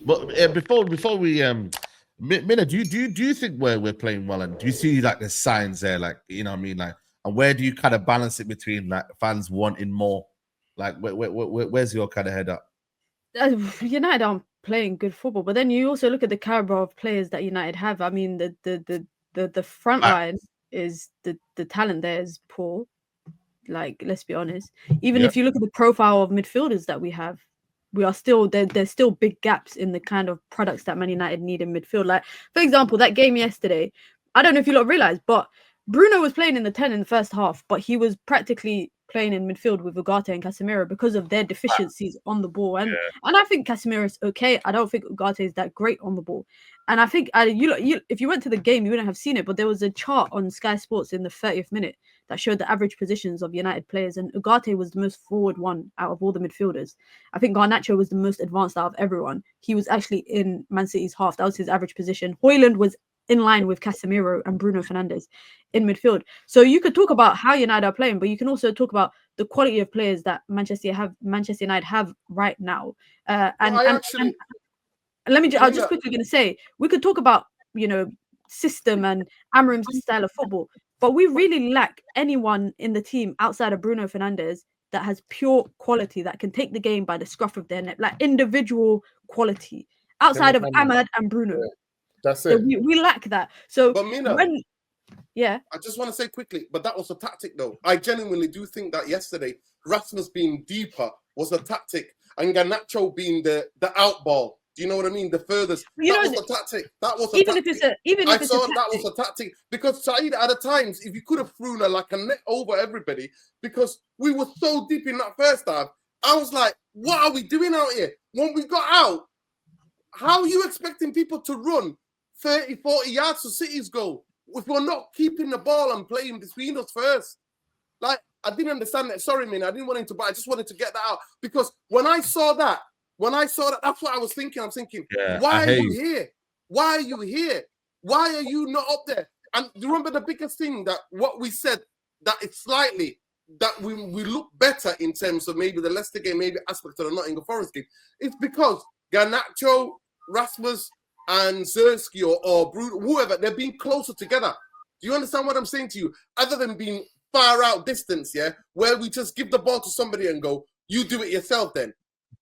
But before we Mina, do you think we're playing well, and do you see like the signs there, like you know what I mean, like, and where do you kind of balance it between like fans wanting more, like where's your kind of head up? United aren't playing good football, but then you also look at the caliber of players that United have. I mean, the front line is the talent there is poor. Like, let's be honest. Even if you look at the profile of midfielders that we have, we are still there's still big gaps in the kind of products that Man United need in midfield. Like, for example, that game yesterday, I don't know if you lot realized, but Bruno was playing in the 10 in the first half, but he was practically playing in midfield with Ugarte and Casemiro because of their deficiencies on the ball. And I think Casemiro is okay. I don't think Ugarte is that great on the ball. And I think you if you went to the game, you wouldn't have seen it, but there was a chart on Sky Sports in the 30th minute that showed the average positions of United players, and Ugarte was the most forward one out of all the midfielders. I think Garnacho was the most advanced out of everyone. He was actually in Man City's half. That was his average position. Højlund was in line with Casemiro and Bruno Fernandes in midfield. So you could talk about how United are playing, but you can also talk about the quality of players that Manchester United have right now. And let me. I was just quickly going to say we could talk about system and Amorim's style of football, but we really lack anyone in the team outside of Bruno Fernandes that has pure quality that can take the game by the scruff of their neck, like individual quality outside of Ahmad and Bruno. Yeah. That's it. So we lack that. So, but Mina, I just want to say quickly, but that was a tactic, though. I genuinely do think that yesterday, Rasmus being deeper was a tactic, and Garnacho being the out ball. Do you know what I mean? The furthest. That was a tactic. That was a even tactic. If it's that was a tactic because Saeed at the times, if you could have thrown her like a net over everybody, because we were so deep in that first half, I was like, what are we doing out here? When we got out, how are you expecting people to run 30, 40 yards to City's goal if we're not keeping the ball and playing between us first? Like, I didn't understand that. Sorry, man, I didn't want him to, but I just wanted to get that out. Because when I saw that, that's what I was thinking. I'm thinking, why are you here? Why are you here? Why are you not up there? And do you remember the biggest thing that what we said, that it's slightly, that we look better in terms of maybe the Leicester game, maybe aspect of the Nottingham Forest game? It's because Garnacho, Rasmus, and Zerski or Bruno, whoever, they're being closer together. Do you understand what I'm saying to you? Other than being far out distance, where we just give the ball to somebody and go, you do it yourself then.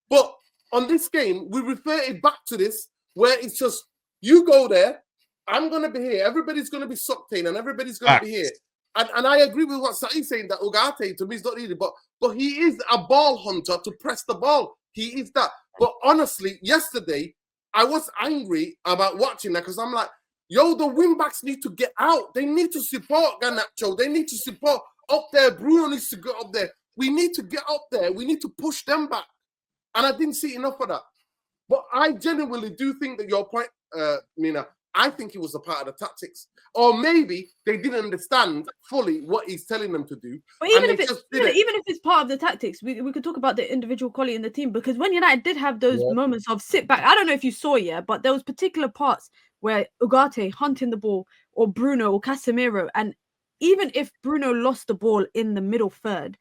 But on this game, we reverted back to this, where it's just, you go there, I'm going to be here, everybody's going to be sucked in, and everybody's going to be here. And I agree with what Saeed's saying, that Ugarte, to me, is not needed, but he is a ball hunter to press the ball. He is that. But honestly, yesterday, I was angry about watching that because I'm like, the wing-backs need to get out. They need to support Garnacho. They need to support up there. Bruno needs to go up there. We need to get up there. We need to push them back. And I didn't see enough of that. But I genuinely do think that your point, Mina, I think it was a part of the tactics. Or maybe they didn't understand fully what he's telling them to do. But even if it's part of the tactics, we could talk about the individual quality in the team, because when United did have those moments of sit back, I don't know if you saw, but there was particular parts where Ugarte hunting the ball, or Bruno or Casemiro, and even if Bruno lost the ball in the middle third,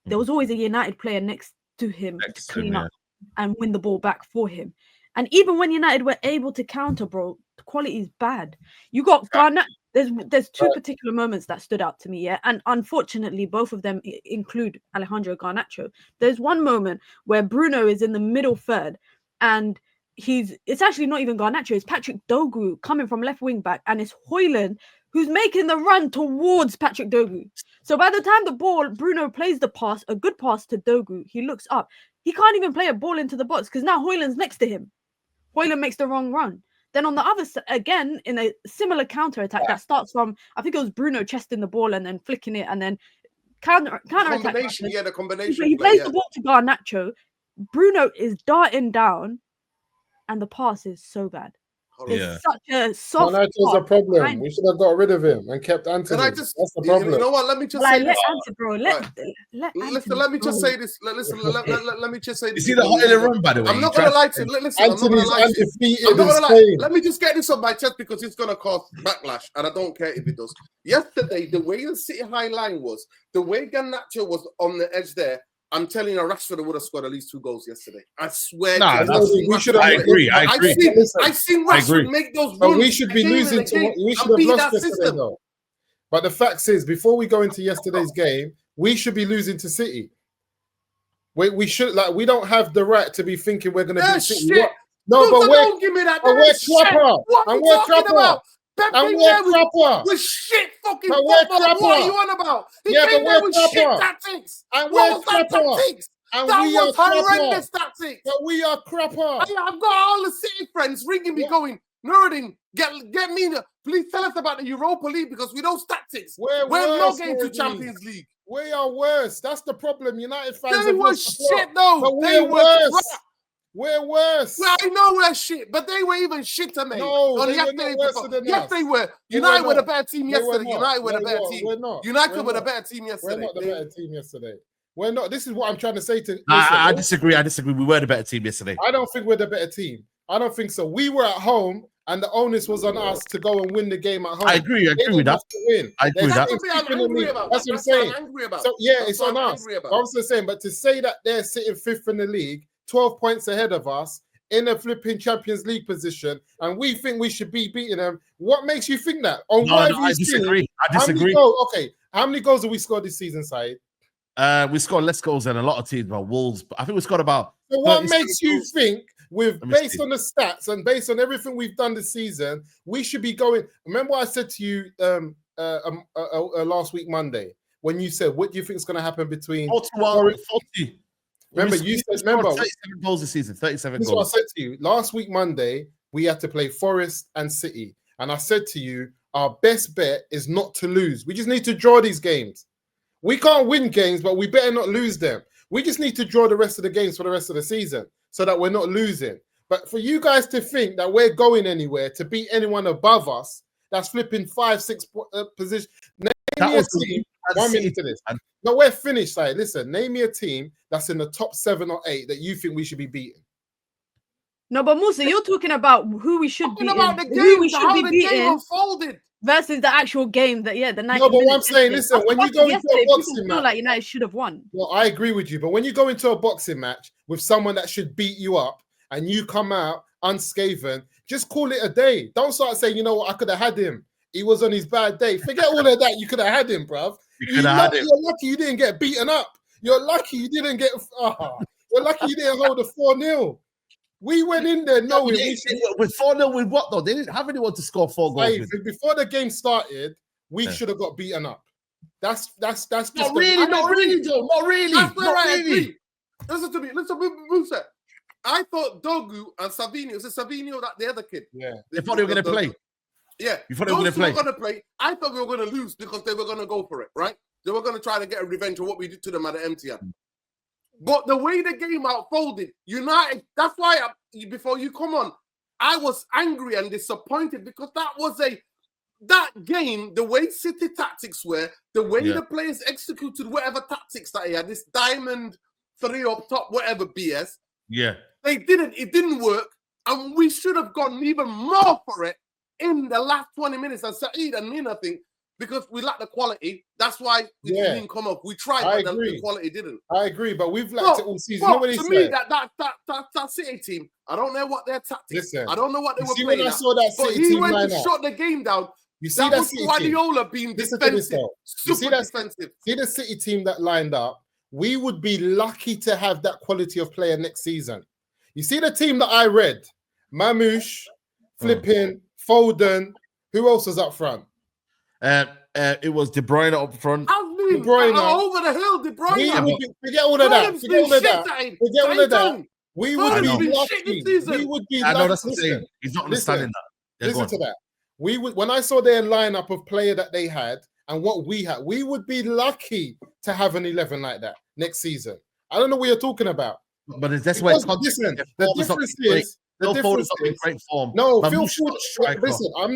there was always a United player next to him to clean up and win the ball back for him. And even when United were able to counter, bro, the quality is bad. You got Garnacho. There's two particular moments that stood out to me, and unfortunately, both of them include Alejandro Garnacho. There's one moment where Bruno is in the middle third, and it's actually not even Garnacho, it's Patrick Dogu coming from left wing back, and it's Højlund who's making the run towards Patrick Dogu. So by the time Bruno plays the pass, a good pass to Dogu, he looks up. He can't even play a ball into the box because now Højlund's next to him. Højlund makes the wrong run. Then on the other side, again, in a similar counter-attack that starts from, I think it was Bruno chesting the ball and then flicking it and then counter-attack. The combination. He plays the ball to Garnacho. Bruno is darting down and the pass is so bad. It's such a soft pass. Garnacho's a problem. We should have got rid of him and kept Anthony. That's the problem. You know what? Let me just say this. Listen, let me just say this. Listen, let me just say this. You see the Højlund run, by the way? I'm not going to lie to you. Listen, Anthony's undefeated in Spain. Let me just get this on my chest because it's going to cause backlash, and I don't care if it does. Yesterday, the way the City high line was, the way Garnacho was on the edge there, I'm telling you, Rashford would have scored at least 2 goals yesterday. I swear. Nah, we should have. I agree. I've seen Rashford make those runs. But we should be losing to. We should have lost yesterday, though. But the fact is, before we go into yesterday's game, we should be losing to City. We should we don't have the right to be thinking we're going to beat City. Shit. No, but don't give me that. We're crapper. And we're crapper. And we're crapper. We're shit fucking football. What are you on about? He came there with shit tactics. And we're crapper. And that was horrendous tactics. But we are crapper. I've got all the City friends ringing me going, Nuradin, get me. Please tell us about the Europa League because we know tactics. We're not going to Champions League. We are worse. That's the problem. United fans. They were shit though. But they were worse. We're worse. Well, I know we're shit, but they were even shitter, mate. No, they were not worse than us. Yes, they were. United were the better team yesterday. United were the better team. We're not. United were the better team yesterday. We're not the better team yesterday. We're not. This is what I'm trying to say to. I disagree. We were the better team yesterday. I don't think we're the better team. I don't think so. We were at home, and the onus was on us to go and win the game at home. I agree with that. I agree with that. That's what I'm saying. So yeah, it's on us. I was just saying, but to say that they're sitting 5th in the league, 12 points ahead of us, in a flipping Champions League position, and we think we should be beating them. What makes you think that? I disagree. How many goals have we scored this season, Saeed? We scored less goals than a lot of teams, about Wolves. But I think we scored about. So what makes you think, based on the stats and based on everything we've done this season, we should be going? Remember what I said to you last week Monday when you said, "What do you think is going to happen between 40?" Remember, you said, 37 goals this season, 37 goals. This is what I said to you. Last week, Monday, we had to play Forest and City. And I said to you, our best bet is not to lose. We just need to draw these games. We can't win games, but we better not lose them. We just need to draw the rest of the games for the rest of the season so that we're not losing. But for you guys to think that we're going anywhere to beat anyone above us, that's flipping 5-6 positions. Name me a team. 1 minute to this. No, we're finished, side. Listen, name me a team that's in the top 7 or 8 that you think we should be beating. No, but Moosa, you're talking about who we should be about the game, how the game unfolded versus the actual game that the 90 No, but what I'm saying, listen, when you go into a boxing match, like United should have won. Well, I agree with you, but when you go into a boxing match with someone that should beat you up and you come out unscathed, just call it a day. Don't start saying, you know what, I could have had him. He was on his bad day. Forget all of that. You could have had him, bruv. You're lucky you didn't get beaten up. You're lucky you didn't get. You're lucky you didn't hold a 4-0. We went in there knowing with 4-0 with what though? They didn't have anyone to score 4 goals. Before the game started, we should have got beaten up. That's just not really, Not really. That's where I agree. Listen to me, Moosa. I thought Dogu and Savino. Was it Savino that the other kid? Yeah, they thought they were going to play. Yeah, you thought they were going to play. I thought we were going to lose because they were going to go for it, right? They were going to try to get a revenge on what we did to them at the MTN. But the way the game unfolded, United, that's why before you come on, I was angry and disappointed because that game, the way City tactics were, the way the players executed whatever tactics that he had, this diamond 3 up top, whatever BS. Yeah. It didn't work. And we should have gotten even more for it in the last 20 minutes. And Saeed and me, I think, because we lacked the quality. That's why it didn't come up. We tried, but the quality didn't. I agree, but we've lacked it all season. To me, that City team, I don't know what their tactics. I don't know what they were playing. When I saw that City team went to shut the game down. You see that City Guardiola being defensive, super defensive. See the City team that lined up. We would be lucky to have that quality of player next season. You see the team that I read: Mamouche, flipping Foden. Who else was up front? It was De Bruyne up front. De Bruyne over the hill. De Bruyne. Forget all of that. Forget all of that. We would be lucky. We would be. I know that's the thing. He's not understanding that. Listen to that. We would. When I saw their lineup of player that they had and what we had, we would be lucky to have an 11 like that next season. I don't know what you're talking about. But that's why. Listen, the difference is. The difference is in great form. No, Phil Foden. Listen, I'm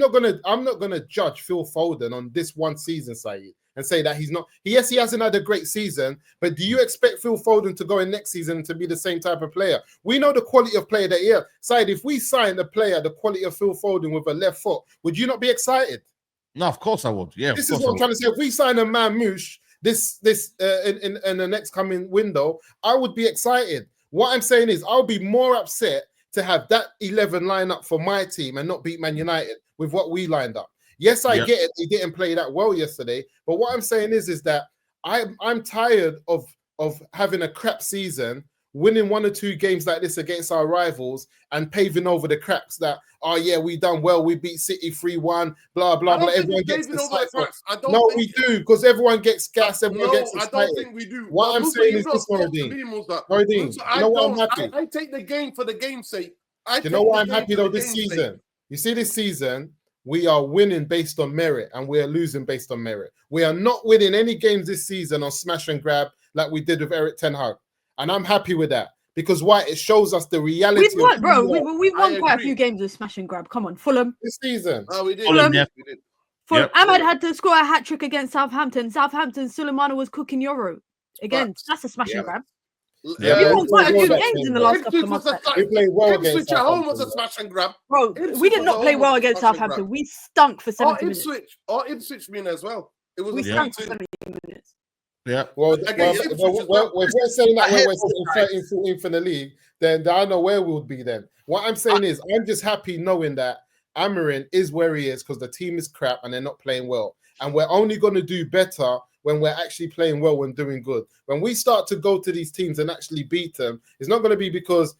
not gonna judge Phil Foden on this one season, Saeed, and say that he's not. Yes, he hasn't had a great season, but do you expect Phil Foden to go in next season to be the same type of player? We know the quality of player that he is. Saeed, if we sign a player the quality of Phil Foden with a left foot, would you not be excited? No, of course I would. Yeah, this is what I'm trying to say. If we sign a Mamouche in the next coming window, I would be excited. What I'm saying is, I'll be more upset to have that 11 line up for my team and not beat Man United with what we lined up. Yes, I get it. He didn't play that well yesterday, but what I'm saying is that I'm tired of having a crap season, winning 1 or 2 games like this against our rivals and paving over the cracks that, oh yeah, we done well, we beat City 3-1, blah blah blah. Everyone gets no, we do, because everyone gets gas, everyone gets excited. I don't think we do. What I'm saying is this, Nuradin, you know what, I'm happy. I take the game for the game's sake. You know what, I'm happy though this season. You see, this season we are winning based on merit and we are losing based on merit. We are not winning any games this season on smash and grab like we did with Eric Ten Hag. And I'm happy with that. Because why? It shows us the reality. We've won, bro. We've won quite a few games with smash and grab. Come on, Fulham. This season. Oh, we did. Fulham. Yeah. We did. Fulham. Ahmad had to score a hat-trick against Southampton. Suleimana was cooking Euro. Again, that's a smash and grab. Yeah, we won quite a few games in the last couple of months. We played well against Ipswich at home was a smash and grab. Bro, we did not play well against Southampton. We stunk for 70 minutes. Or Ipswich win as well. It was we stunk for 70 minutes. Yeah. Well, if we're saying that when we're sitting 13, 14 for the league, then I don't know where we would be then. What I'm saying is, I'm just happy knowing that Amarin is where he is because the team is crap and they're not playing well. And we're only going to do better when we're actually playing well and doing good. When we start to go to these teams and actually beat them, it's not going to be because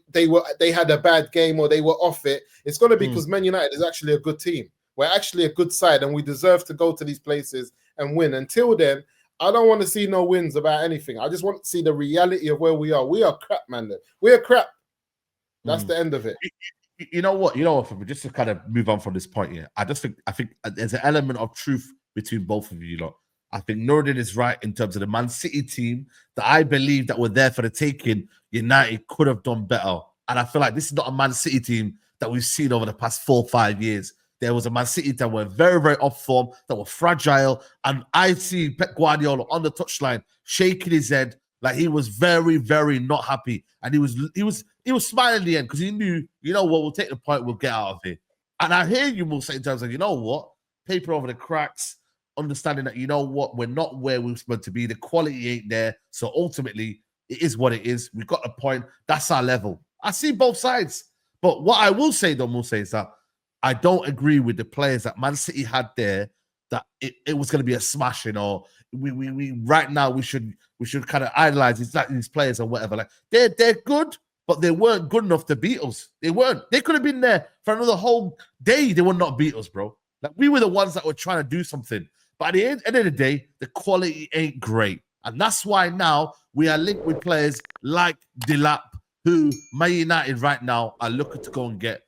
they had a bad game or they were off it. It's going to be because Man United is actually a good team. We're actually a good side and we deserve to go to these places and win. Until then, I don't want to see no wins about anything. I just want to see the reality of where we are. We are crap, man. We are crap. That's the end of it. You know what? Just to kind of move on from this point here, I think there's an element of truth between both of you lot. I think Nuradin is right in terms of the Man City team that I believe that were there for the taking. United could have done better. And I feel like this is not a Man City team that we've seen over the past 4 or 5 years. There was a Man City that were very, very off form, that were fragile. And I see Pep Guardiola on the touchline shaking his head like he was very, very not happy. And he was smiling in the end because he knew, you know what, we'll take the point, we'll get out of it. And I hear you, Moosa, in terms of, you know what, paper over the cracks, understanding that, you know what, we're not where we're supposed to be. The quality ain't there. So ultimately, it is what it is. We've got a point. That's our level. I see both sides. But what I will say, though, Moosa, is that I don't agree with the players that Man City had there, that it was going to be a smashing, or we right now we should kind of idolize these players or whatever. Like they're good, but they weren't good enough to beat us. They weren't. They could have been there for another whole day. They would not beat us, bro. Like we were the ones that were trying to do something. But at the end of the day, the quality ain't great. And that's why now we are linked with players like Delap, who Man United right now are looking to go and get.